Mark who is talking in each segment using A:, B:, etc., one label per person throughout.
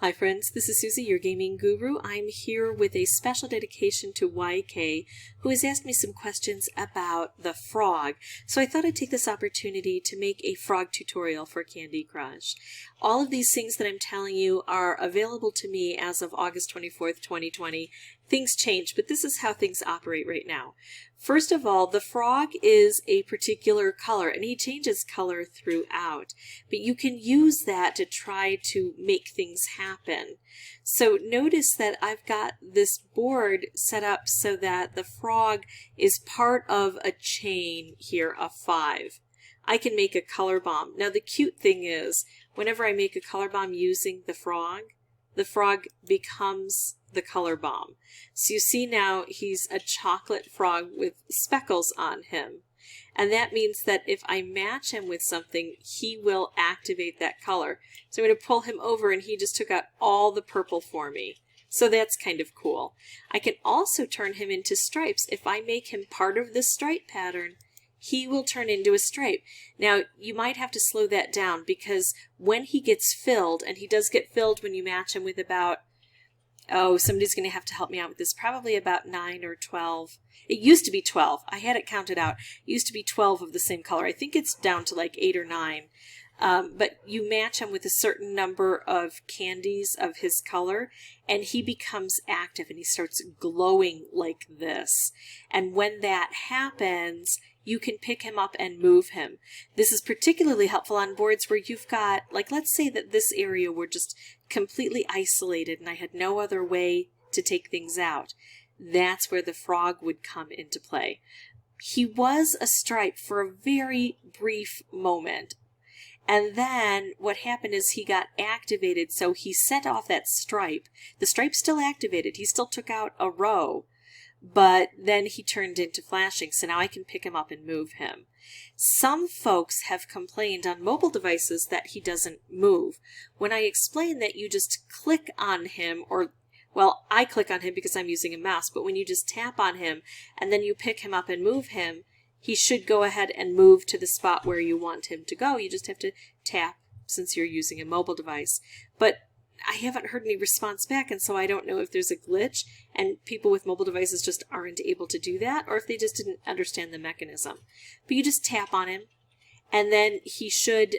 A: Hi friends, this is Susie, your gaming guru. I'm here with a special dedication to YK, who has asked me some questions about the frog. So I thought I'd take this opportunity to make a frog tutorial for Candy Crush. All of these things that I'm telling you are available to me as of August 24th, 2020. Things change, but this is how things operate right now. First of all, the frog is a particular color, and he changes color throughout. But you can use that to try to make things happen. So notice that I've got this board set up so that the frog is part of a chain here of 5. I can make a color bomb. Now the cute thing is, whenever I make a color bomb using the frog becomes the color bomb. So you see now he's a chocolate frog with speckles on him. And that means that if I match him with something, he will activate that color. So I'm going to pull him over and he just took out all the purple for me. So that's kind of cool. I can also turn him into stripes. If I make him part of this stripe pattern, he will turn into a stripe. Now, you might have to slow that down because when he gets filled, and he does get filled when you match him with about, somebody's going to have to help me out with this, probably about 9 or 12. It used to be 12. I had it counted out. It used to be 12 of the same color. I think it's down to like 8 or 9. But you match him with a certain number of candies of his color, and he becomes active and he starts glowing like this. And when that happens, you can pick him up and move him. This is particularly helpful on boards where you've got, like, let's say that this area were just completely isolated and I had no other way to take things out. That's where the frog would come into play. He was a stripe for a very brief moment. And then what happened is he got activated, so he sent off that stripe. The stripe's still activated. He still took out a row, but then he turned into flashing, so now I can pick him up and move him. Some folks have complained on mobile devices that he doesn't move. When I explain that you just click on him, well, I click on him because I'm using a mouse, but when you just tap on him and then you pick him up and move him, he should go ahead and move to the spot where you want him to go. You just have to tap since you're using a mobile device. But I haven't heard any response back, and so I don't know if there's a glitch and people with mobile devices just aren't able to do that, or if they just didn't understand the mechanism. But you just tap on him, and then he should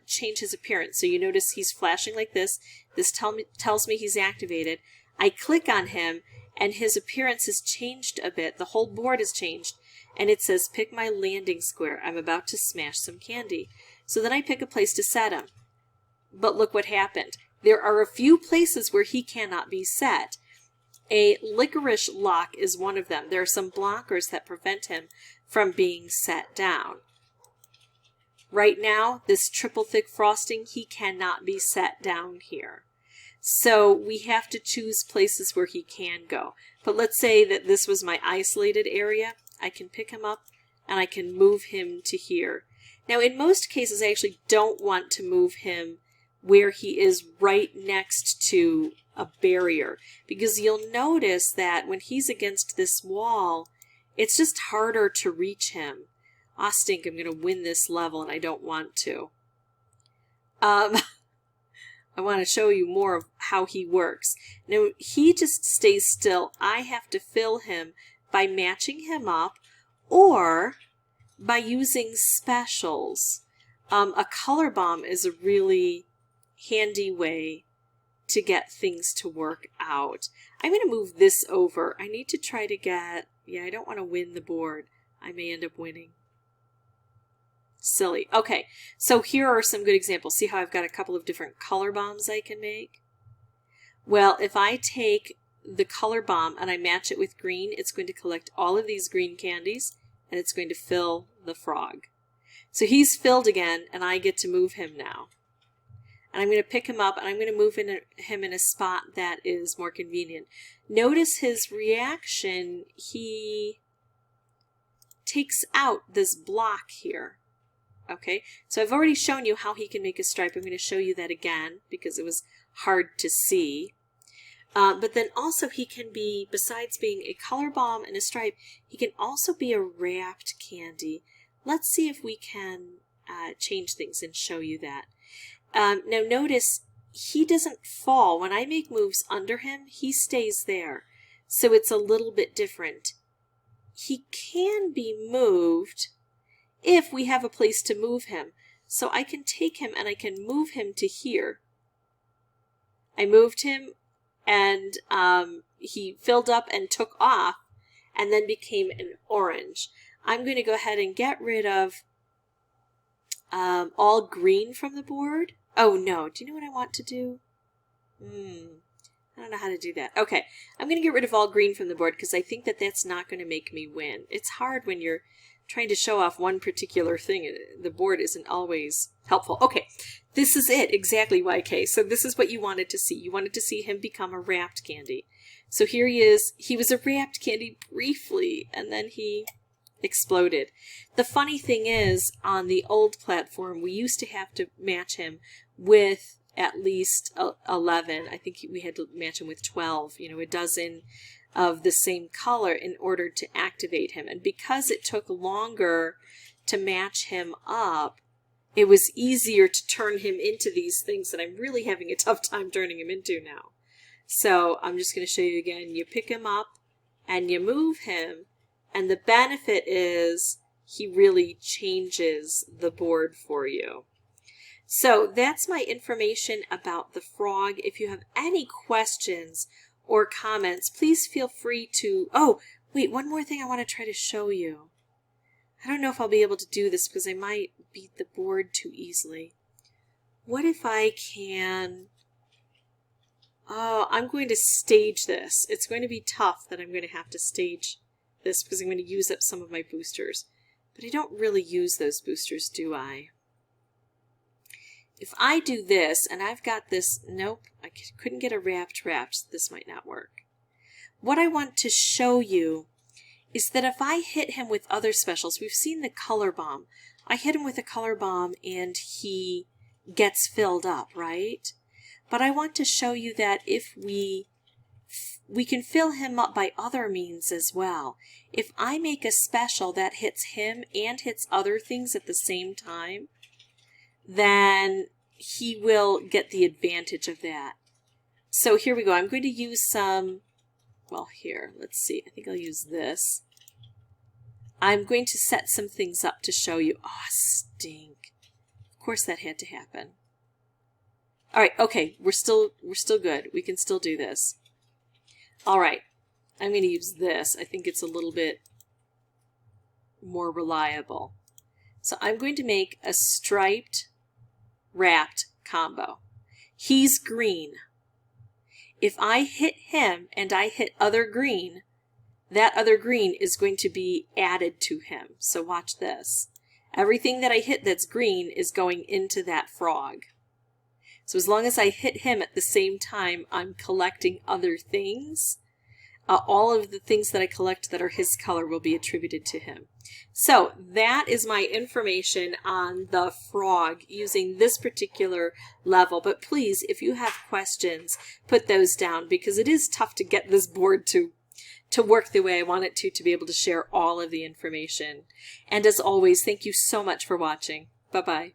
A: change his appearance. So you notice he's flashing like this. This tells me he's activated. I click on him, and his appearance has changed a bit. The whole board has changed, and it says, pick my landing square. I'm about to smash some candy. So then I pick a place to set him. But look what happened. There are a few places where he cannot be set. A licorice lock is one of them. There are some blockers that prevent him from being set down. Right now, this triple thick frosting, he cannot be set down here. So we have to choose places where he can go. But let's say that this was my isolated area. I can pick him up and I can move him to here. Now in most cases I actually don't want to move him where he is right next to a barrier, because you'll notice that when he's against this wall, it's just harder to reach him. I stink, I'm going to win this level and I don't want to. I want to show you more of how he works. Now, he just stays still. I have to fill him by matching him up or by using specials. A color bomb is a really handy way to get things to work out. I'm going to move this over. I need to try to get, I don't want to win the board. I may end up winning. Silly. Okay, so here are some good examples. See how I've got a couple of different color bombs I can make? Well, if I take the color bomb and I match it with green, it's going to collect all of these green candies and it's going to fill the frog. So he's filled again and I get to move him now. And I'm going to pick him up and I'm going to move him in a spot that is more convenient. Notice his reaction. He takes out this block here. Okay, so I've already shown you how he can make a stripe. I'm going to show you that again because it was hard to see. But then also he can be, besides being a color bomb and a stripe, he can also be a wrapped candy. Let's see if we can change things and show you that. Now notice he doesn't fall. When I make moves under him, he stays there. So it's a little bit different. He can be moved if we have a place to move him. So I can take him and I can move him to here. I moved him and he filled up and took off and then became an orange. I'm going to go ahead and get rid of all green from the board. Oh no, do you know what I want to do? I don't know how to do that. Okay, I'm going to get rid of all green from the board because I think that that's not going to make me win. It's hard when you're trying to show off one particular thing. The board isn't always helpful. Okay, this is it, exactly, YK. So this is what you wanted to see. You wanted to see him become a wrapped candy. So here he is. He was a wrapped candy briefly, and then he exploded. The funny thing is, on the old platform, we used to have to match him with at least 11. I think we had to match him with 12, a dozen of the same color in order to activate him. And because it took longer to match him up, it was easier to turn him into these things that I'm really having a tough time turning him into now. So I'm just going to show you again. You pick him up and you move him, and the benefit is he really changes the board for you. So that's my information about the frog. If you have any questions or comments, please feel free to... Oh, wait, one more thing I want to try to show you. I don't know if I'll be able to do this because I might beat the board too easily. What if I can... Oh, I'm going to stage this. It's going to be tough that I'm going to have to stage this because I'm going to use up some of my boosters. But I don't really use those boosters, do I? If I do this, and I've got this, nope, I couldn't get a wrapped, this might not work. What I want to show you is that if I hit him with other specials, we've seen the color bomb. I hit him with a color bomb and he gets filled up, right? But I want to show you that if we can fill him up by other means as well. If I make a special that hits him and hits other things at the same time, then he will get the advantage of that. So here we go. I'm going to use some, well, here, let's see. I think I'll use this. I'm going to set some things up to show you. Oh, stink. Of course that had to happen. All right, okay, we're still good. We can still do this. All right, I'm going to use this. I think it's a little bit more reliable. So I'm going to make a striped wrapped combo. He's green. If I hit him and I hit other green, that other green is going to be added to him. So watch this. Everything that I hit that's green is going into that frog. So as long as I hit him at the same time, I'm collecting other things. All of the things that I collect that are his color will be attributed to him. So that is my information on the frog using this particular level. But please, if you have questions, put those down because it is tough to get this board to work the way I want it to be able to share all of the information. And as always, thank you so much for watching. Bye-bye.